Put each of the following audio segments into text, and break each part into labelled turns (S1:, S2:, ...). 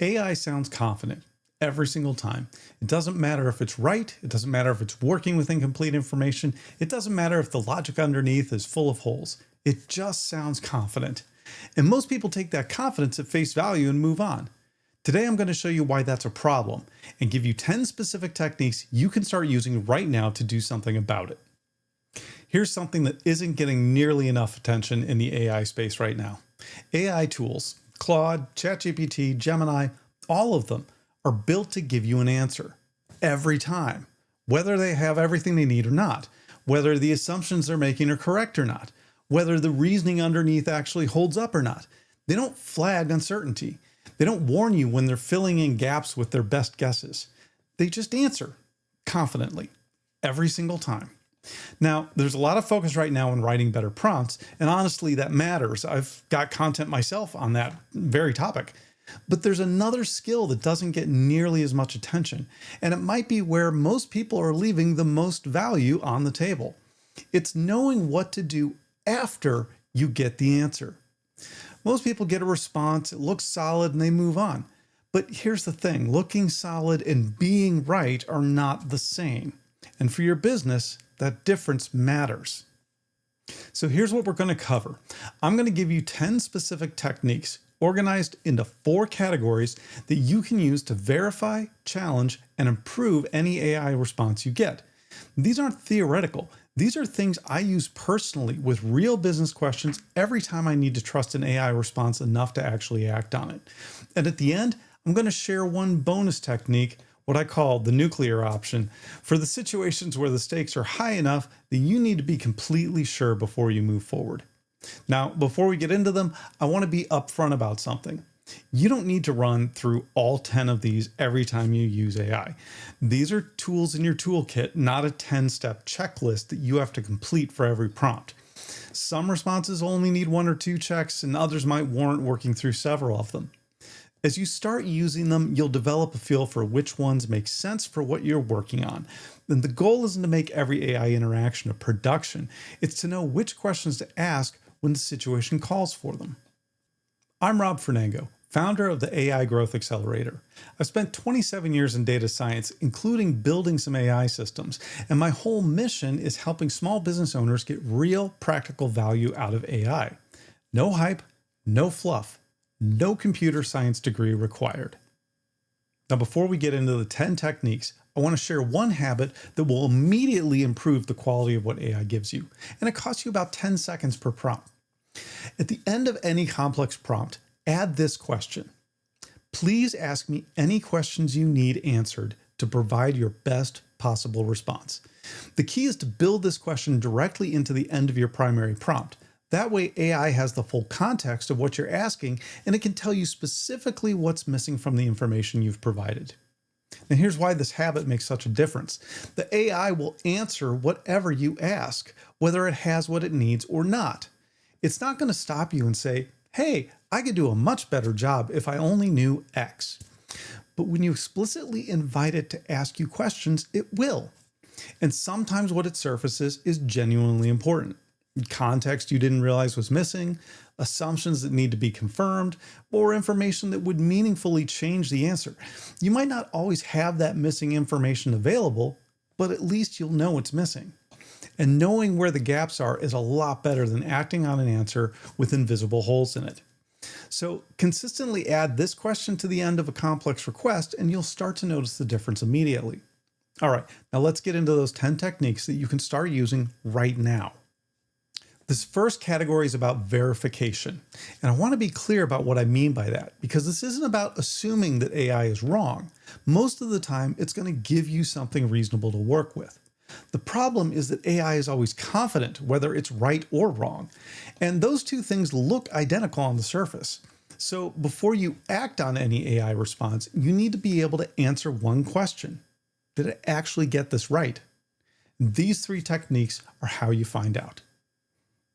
S1: AI sounds confident every single time. It doesn't matter if it's right. It doesn't matter if it's working with incomplete information. It doesn't matter if the logic underneath is full of holes. It just sounds confident. And most people take that confidence at face value and move on. Today, I'm going to show you why that's a problem and give you 10 specific techniques you can start using right now to do something about it. Here's something that isn't getting nearly enough attention in the AI space right now. AI tools, Claude, ChatGPT, Gemini, all of them are built to give you an answer every time, whether they have everything they need or not, whether the assumptions they're making are correct or not, whether the reasoning underneath actually holds up or not. They don't flag uncertainty. They don't warn you when they're filling in gaps with their best guesses. They just answer confidently every single time. Now, there's a lot of focus right now on writing better prompts, and honestly, that matters. I've got content myself on that very topic. But there's another skill that doesn't get nearly as much attention, and it might be where most people are leaving the most value on the table. It's knowing what to do after you get the answer. Most people get a response, it looks solid, and they move on. But here's the thing, looking solid and being right are not the same. And for your business, that difference matters. So here's what we're going to cover. I'm going to give you 10 specific techniques organized into 4 categories that you can use to verify, challenge, and improve any AI response you get. These aren't theoretical. These are things I use personally with real business questions every time I need to trust an AI response enough to actually act on it. And at the end, I'm going to share one bonus technique, what I call the nuclear option, for the situations where the stakes are high enough that you need to be completely sure before you move forward. Now, before we get into them, I want to be upfront about something. You don't need to run through all 10 of these every time you use AI. These are tools in your toolkit, not a 10-step checklist that you have to complete for every prompt. Some responses only need 1 or 2 checks, and others might warrant working through several of them. As you start using them, you'll develop a feel for which ones make sense for what you're working on. And the goal isn't to make every AI interaction a production. It's to know which questions to ask when the situation calls for them. I'm Rob Fernango, founder of the AI Growth Accelerator. I've spent 27 years in data science, including building some AI systems, and my whole mission is helping small business owners get real practical value out of AI. No hype, no fluff, no computer science degree required. Now, before we get into the 10 techniques, I want to share one habit that will immediately improve the quality of what AI gives you, and it costs you about 10 seconds per prompt. At the end of any complex prompt, add this question. Please ask me any questions you need answered to provide your best possible response. The key is to build this question directly into the end of your primary prompt. That way, AI has the full context of what you're asking, and it can tell you specifically what's missing from the information you've provided. And here's why this habit makes such a difference. The AI will answer whatever you ask, whether it has what it needs or not. It's not going to stop you and say, hey, I could do a much better job if I only knew X. But when you explicitly invite it to ask you questions, it will. And sometimes what it surfaces is genuinely important. Context you didn't realize was missing, assumptions that need to be confirmed, or information that would meaningfully change the answer. You might not always have that missing information available, but at least you'll know it's missing. And knowing where the gaps are is a lot better than acting on an answer with invisible holes in it. So consistently add this question to the end of a complex request, and you'll start to notice the difference immediately. All right, now let's get into those 10 techniques that you can start using right now. This first category is about verification. And I want to be clear about what I mean by that, because this isn't about assuming that AI is wrong. Most of the time, it's going to give you something reasonable to work with. The problem is that AI is always confident whether it's right or wrong. And those two things look identical on the surface. So before you act on any AI response, you need to be able to answer one question. Did it actually get this right? These 3 techniques are how you find out.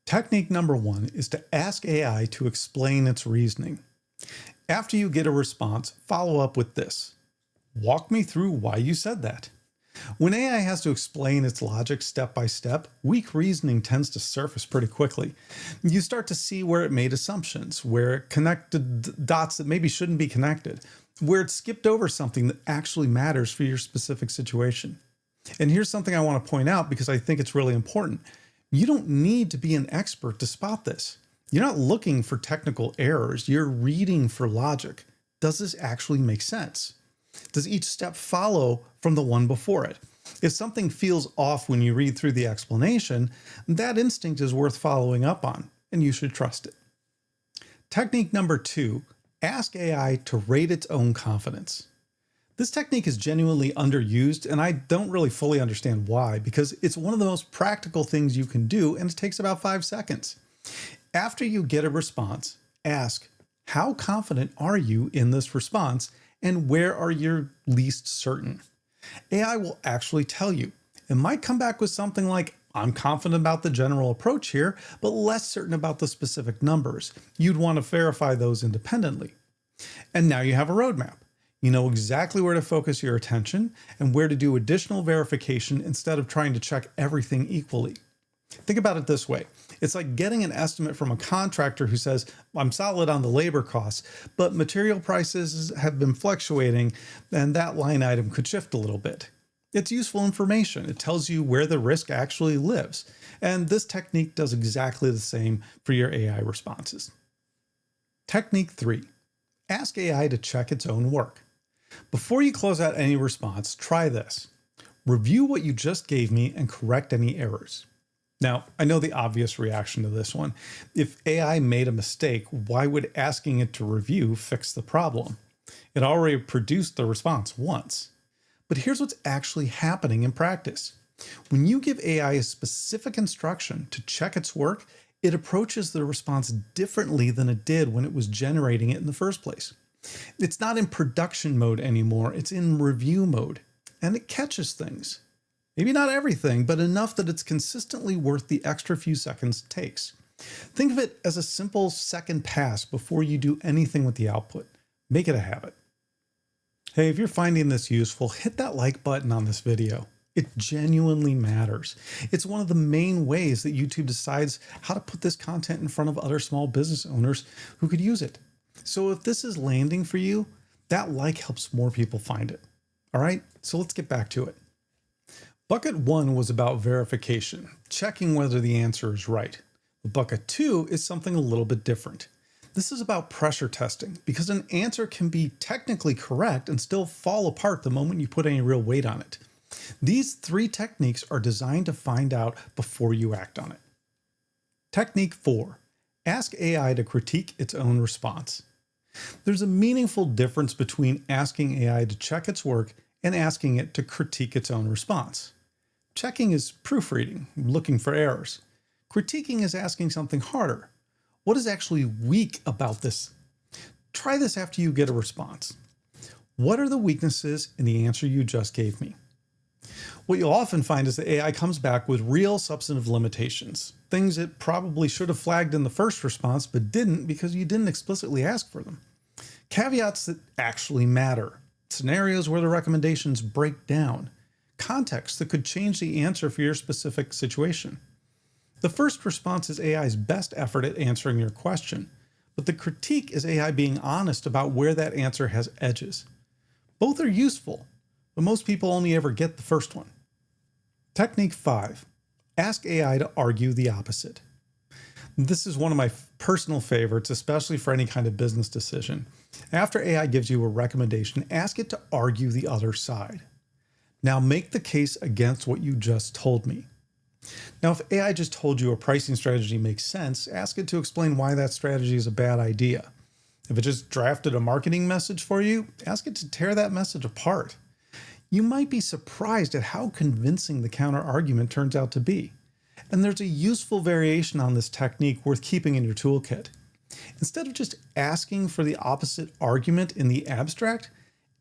S1: Technique number 1 is to ask AI to explain its reasoning. After you get a response, follow up with this. Walk me through why you said that. When AI has to explain its logic step by step, weak reasoning tends to surface pretty quickly. You start to see where it made assumptions, where it connected dots that maybe shouldn't be connected, where it skipped over something that actually matters for your specific situation. And here's something I want to point out because I think it's really important. You don't need to be an expert to spot this. You're not looking for technical errors. You're reading for logic. Does this actually make sense? Does each step follow from the one before it? If something feels off when you read through the explanation, that instinct is worth following up on, and you should trust it. Technique number 2, ask AI to rate its own confidence. This technique is genuinely underused, and I don't really fully understand why, because it's one of the most practical things you can do, and it takes about 5 seconds. After you get a response, ask, how confident are you in this response, and where are you least certain? AI will actually tell you. It might come back with something like, I'm confident about the general approach here, but less certain about the specific numbers. You'd want to verify those independently. And now you have a roadmap. You know exactly where to focus your attention and where to do additional verification instead of trying to check everything equally. Think about it this way. It's like getting an estimate from a contractor who says, I'm solid on the labor costs, but material prices have been fluctuating and that line item could shift a little bit. It's useful information. It tells you where the risk actually lives. And this technique does exactly the same for your AI responses. Technique 3, ask AI to check its own work. Before you close out any response, try this. Review what you just gave me and correct any errors. Now, I know the obvious reaction to this one. If AI made a mistake, why would asking it to review fix the problem? It already produced the response once. But here's what's actually happening in practice. When you give AI a specific instruction to check its work, it approaches the response differently than it did when it was generating it in the first place. It's not in production mode anymore, it's in review mode, and it catches things. Maybe not everything, but enough that it's consistently worth the extra few seconds it takes. Think of it as a simple second pass before you do anything with the output. Make it a habit. Hey, if you're finding this useful, hit that like button on this video. It genuinely matters. It's one of the main ways that YouTube decides how to put this content in front of other small business owners who could use it. So if this is landing for you, that like helps more people find it. All right, so let's get back to it. Bucket 1 was about verification, checking whether the answer is right. But bucket 2 is something a little bit different. This is about pressure testing, because an answer can be technically correct and still fall apart the moment you put any real weight on it. These 3 techniques are designed to find out before you act on it. Technique 4, ask AI to critique its own response. There's a meaningful difference between asking AI to check its work and asking it to critique its own response. Checking is proofreading, looking for errors. Critiquing is asking something harder. What is actually weak about this? Try this after you get a response. What are the weaknesses in the answer you just gave me? What you'll often find is that AI comes back with real substantive limitations, things it probably should have flagged in the first response but didn't because you didn't explicitly ask for them. Caveats that actually matter, scenarios where the recommendations break down, context that could change the answer for your specific situation. The first response is AI's best effort at answering your question, but the critique is AI being honest about where that answer has edges. Both are useful, but most people only ever get the first one. Technique 5, ask AI to argue the opposite. This is one of my personal favorites, especially for any kind of business decision. After AI gives you a recommendation, ask it to argue the other side. Now make the case against what you just told me. Now, if AI just told you a pricing strategy makes sense, ask it to explain why that strategy is a bad idea. If it just drafted a marketing message for you, ask it to tear that message apart. You might be surprised at how convincing the counter argument turns out to be. And there's a useful variation on this technique worth keeping in your toolkit. Instead of just asking for the opposite argument in the abstract,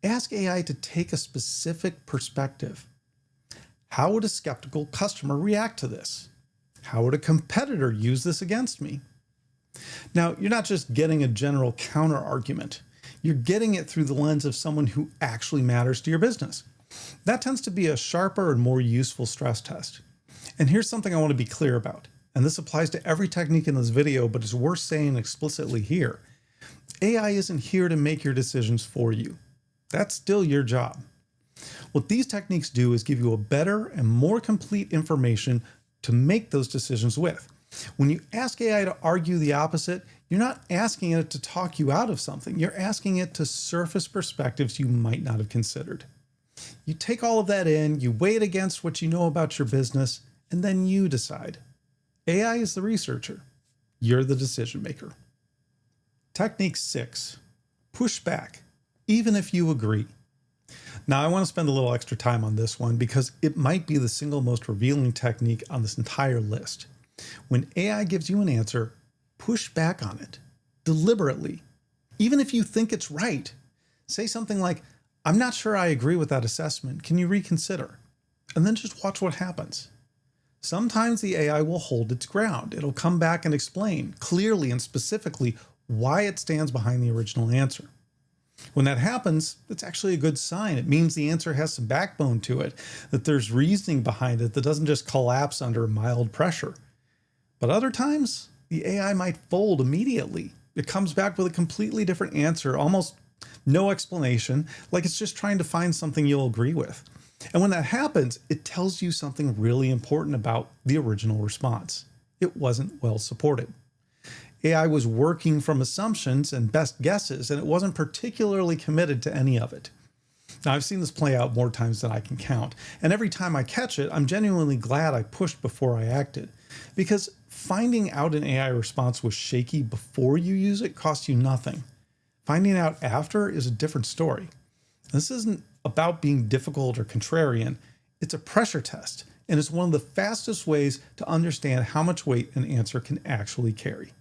S1: ask AI to take a specific perspective. How would a skeptical customer react to this? How would a competitor use this against me? Now, you're not just getting a general counter argument. You're getting it through the lens of someone who actually matters to your business. That tends to be a sharper and more useful stress test. And here's something I want to be clear about, and this applies to every technique in this video, but it's worth saying explicitly here. AI isn't here to make your decisions for you. That's still your job. What these techniques do is give you a better and more complete information to make those decisions with. When you ask AI to argue the opposite, you're not asking it to talk you out of something. You're asking it to surface perspectives you might not have considered. You take all of that in, you weigh it against what you know about your business, and then you decide. AI is the researcher. You're the decision maker. Technique 6. Push back, even if you agree. Now, I want to spend a little extra time on this one because it might be the single most revealing technique on this entire list. When AI gives you an answer, push back on it deliberately. Even if you think it's right, say something like, "I'm not sure I agree with that assessment. Can you reconsider?" And then just watch what happens. Sometimes the AI will hold its ground. It'll come back and explain clearly and specifically why it stands behind the original answer. When that happens, it's actually a good sign. It means the answer has some backbone to it, that there's reasoning behind it that doesn't just collapse under mild pressure. But other times, the AI might fold immediately. It comes back with a completely different answer, almost no explanation, like it's just trying to find something you'll agree with. And when that happens, it tells you something really important about the original response. It wasn't well supported. AI was working from assumptions and best guesses, and it wasn't particularly committed to any of it. Now, I've seen this play out more times than I can count, and every time I catch it, I'm genuinely glad I pushed before I acted, because finding out an AI response was shaky before you use it costs you nothing. Finding out after is a different story. This isn't about being difficult or contrarian. It's a pressure test, and it's one of the fastest ways to understand how much weight an answer can actually carry.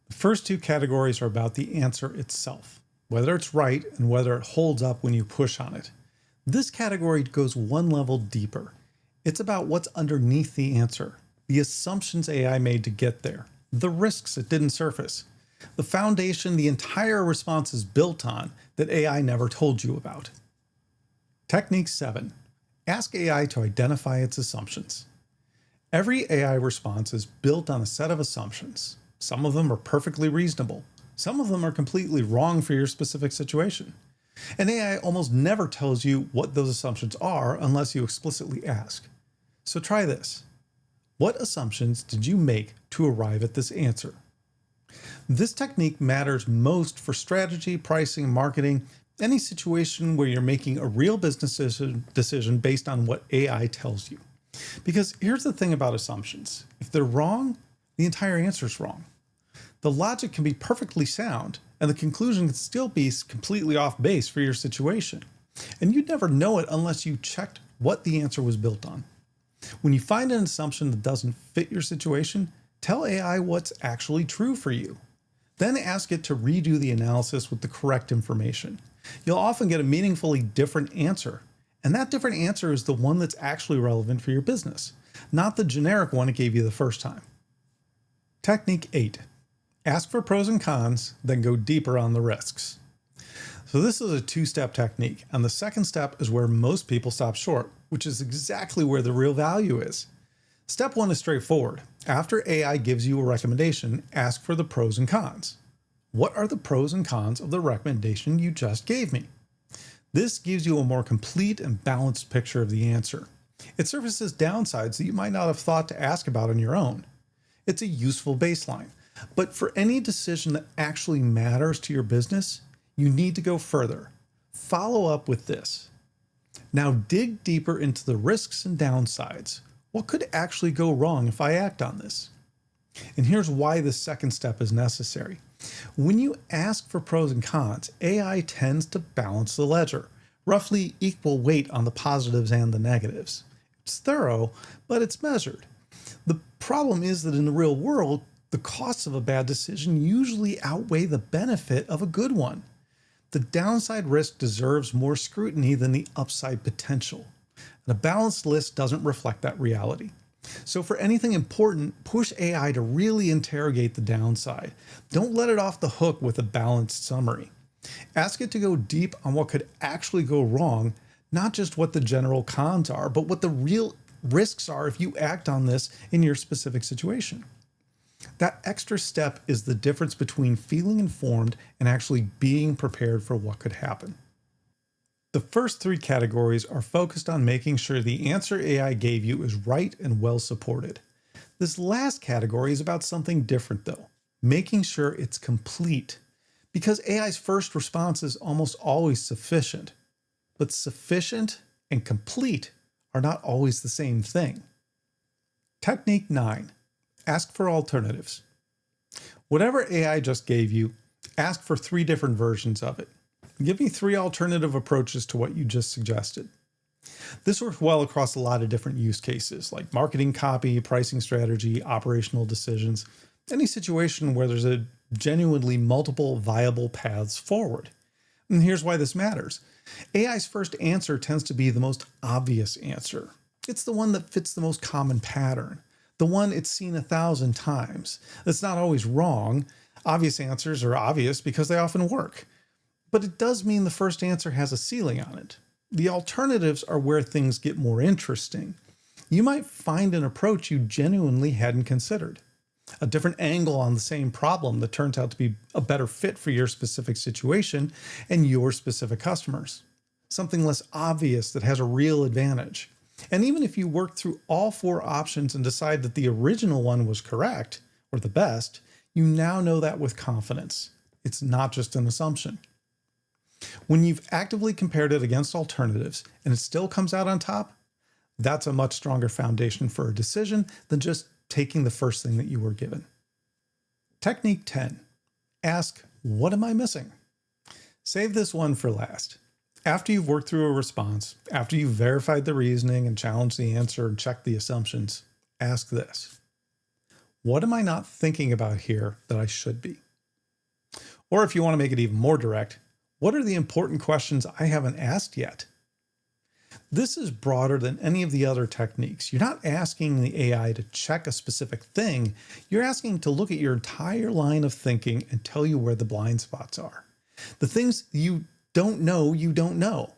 S1: The first two categories are about the answer itself, whether it's right and whether it holds up when you push on it. This category goes one level deeper. It's about what's underneath the answer, the assumptions AI made to get there, the risks it didn't surface, the foundation the entire response is built on that AI never told you about. Technique 7. Ask AI to identify its assumptions. Every AI response is built on a set of assumptions. Some of them are perfectly reasonable. Some of them are completely wrong for your specific situation. And AI almost never tells you what those assumptions are unless you explicitly ask. So try this. What assumptions did you make to arrive at this answer? This technique matters most for strategy, pricing, marketing, any situation where you're making a real business decision based on what AI tells you. Because here's the thing about assumptions. If they're wrong, the entire answer is wrong. The logic can be perfectly sound, and the conclusion can still be completely off base for your situation. And you'd never know it unless you checked what the answer was built on. When you find an assumption that doesn't fit your situation, tell AI what's actually true for you. Then ask it to redo the analysis with the correct information. You'll often get a meaningfully different answer, and that different answer is the one that's actually relevant for your business, not the generic one it gave you the first time. Technique 8. Ask for pros and cons, then go deeper on the risks. So this is a two-step technique, and the second step is where most people stop short, which is exactly where the real value is. Step 1 is straightforward. After AI gives you a recommendation, ask for the pros and cons. What are the pros and cons of the recommendation you just gave me? This gives you a more complete and balanced picture of the answer. It surfaces downsides that you might not have thought to ask about on your own. It's a useful baseline. But for any decision that actually matters to your business, you need to go further. Follow up with this. Now dig deeper into the risks and downsides. What could actually go wrong if I act on this? And here's why the second step is necessary. When you ask for pros and cons, AI tends to balance the ledger, roughly equal weight on the positives and the negatives. It's thorough, but it's measured. The problem is that in the real world, the costs of a bad decision usually outweigh the benefit of a good one. The downside risk deserves more scrutiny than the upside potential. And a balanced list doesn't reflect that reality. So for anything important, push AI to really interrogate the downside. Don't let it off the hook with a balanced summary. Ask it to go deep on what could actually go wrong, not just what the general cons are, but what the real risks are if you act on this in your specific situation. That extra step is the difference between feeling informed and actually being prepared for what could happen. The first three categories are focused on making sure the answer AI gave you is right and well supported. This last category is about something different though, making sure it's complete. Because AI's first response is almost always sufficient, but sufficient and complete are not always the same thing. Technique 9. Ask for alternatives. Whatever AI just gave you, ask for 3 different versions of it. Give me 3 alternative approaches to what you just suggested. This works well across a lot of different use cases like marketing copy, pricing strategy, operational decisions, any situation where there's a genuinely multiple viable paths forward. And here's why this matters. AI's first answer tends to be the most obvious answer. It's the one that fits the most common pattern, the one it's seen 1,000 times. That's not always wrong. Obvious answers are obvious because they often work. But it does mean the first answer has a ceiling on it. The alternatives are where things get more interesting. You might find an approach you genuinely hadn't considered, a different angle on the same problem that turns out to be a better fit for your specific situation and your specific customers, something less obvious that has a real advantage. And even if you work through all 4 options and decide that the original one was correct or the best, you now know that with confidence. It's not just an assumption. When you've actively compared it against alternatives and it still comes out on top, that's a much stronger foundation for a decision than just taking the first thing that you were given. Technique 10. Ask, what am I missing? Save this one for last. After you've worked through a response, after you've verified the reasoning and challenged the answer and checked the assumptions, ask this. What am I not thinking about here that I should be? Or if you want to make it even more direct, what are the important questions I haven't asked yet? This is broader than any of the other techniques. You're not asking the AI to check a specific thing. You're asking to look at your entire line of thinking and tell you where the blind spots are. The things you don't know.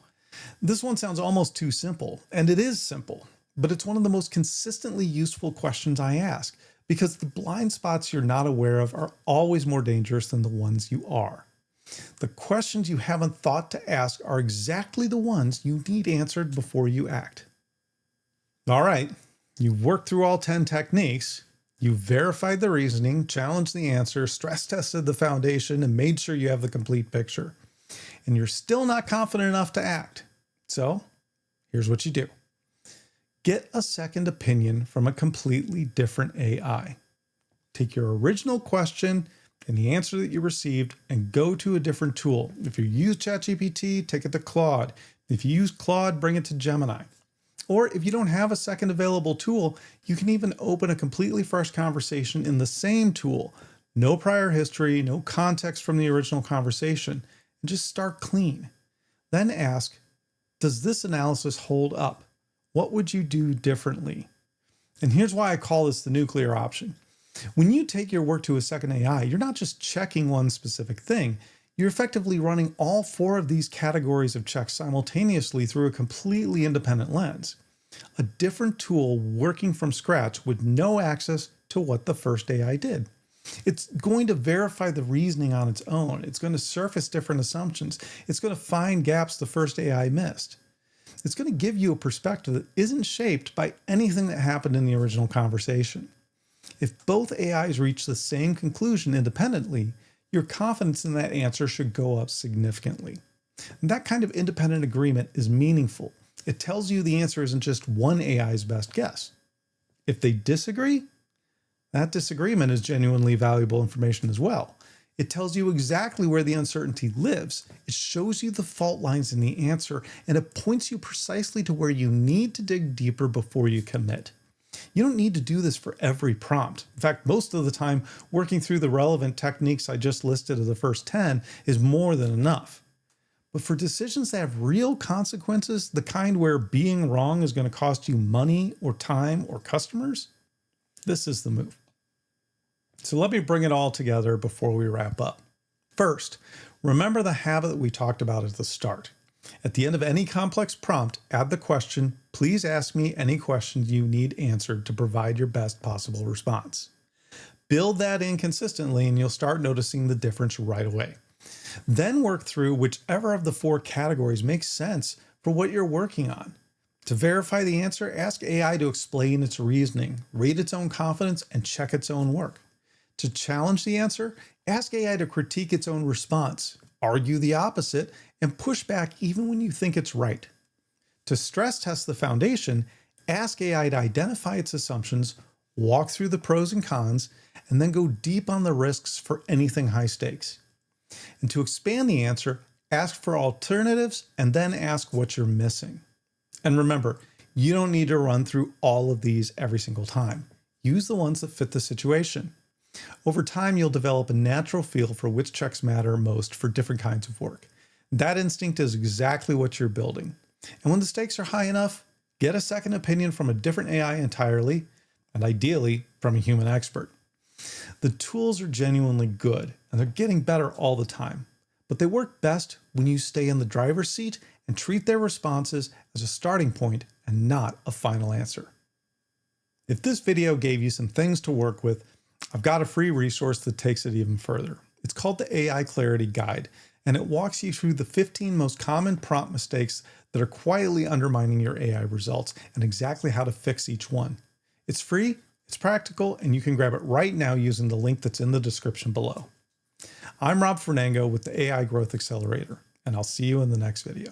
S1: This one sounds almost too simple, and it is simple, but it's one of the most consistently useful questions I ask because the blind spots you're not aware of are always more dangerous than the ones you are. The questions you haven't thought to ask are exactly the ones you need answered before you act. All right, you've worked through all 10 techniques. You've verified the reasoning, challenged the answer, stress tested the foundation, and made sure you have the complete picture. And you're still not confident enough to act. So here's what you do. Get a second opinion from a completely different AI. Take your original question and the answer that you received and go to a different tool. If you use ChatGPT, take it to Claude. If you use Claude, bring it to Gemini. Or if you don't have a second available tool, you can even open a completely fresh conversation in the same tool. No prior history, no context from the original conversation, and just start clean. Then ask, does this analysis hold up? What would you do differently? And here's why I call this the nuclear option. When you take your work to a second AI, you're not just checking one specific thing. You're effectively running all 4 of these categories of checks simultaneously through a completely independent lens. A different tool working from scratch with no access to what the first AI did. It's going to verify the reasoning on its own. It's going to surface different assumptions. It's going to find gaps the first AI missed. It's going to give you a perspective that isn't shaped by anything that happened in the original conversation. If both AIs reach the same conclusion independently, your confidence in that answer should go up significantly. And that kind of independent agreement is meaningful. It tells you the answer isn't just one AI's best guess. If they disagree, that disagreement is genuinely valuable information as well. It tells you exactly where the uncertainty lives. It shows you the fault lines in the answer, and it points you precisely to where you need to dig deeper before you commit. You don't need to do this for every prompt. In fact, most of the time, working through the relevant techniques I just listed of the first 10 is more than enough. But for decisions that have real consequences, the kind where being wrong is going to cost you money or time or customers, this is the move. So let me bring it all together before we wrap up. First, remember the habit that we talked about at the start. At the end of any complex prompt, add the question, please ask me any questions you need answered to provide your best possible response. Build that in consistently and you'll start noticing the difference right away. Then work through whichever of the 4 categories makes sense for what you're working on. To verify the answer, ask AI to explain its reasoning, rate its own confidence, and check its own work. To challenge the answer, ask AI to critique its own response, argue the opposite, and push back even when you think it's right. To stress test the foundation, ask AI to identify its assumptions, walk through the pros and cons, and then go deep on the risks for anything high stakes. And to expand the answer, ask for alternatives and then ask what you're missing. And remember, you don't need to run through all of these every single time. Use the ones that fit the situation. Over time, you'll develop a natural feel for which checks matter most for different kinds of work. That instinct is exactly what you're building. And when the stakes are high enough, get a second opinion from a different AI entirely, and ideally from a human expert. The tools are genuinely good, and they're getting better all the time. But they work best when you stay in the driver's seat and treat their responses as a starting point and not a final answer. If this video gave you some things to work with, I've got a free resource that takes it even further. It's called the AI Clarity Guide, and it walks you through the 15 most common prompt mistakes that are quietly undermining your AI results and exactly how to fix each one. It's free, it's practical, and you can grab it right now using the link that's in the description below. I'm Rob Fernango with the AI Growth Accelerator, and I'll see you in the next video.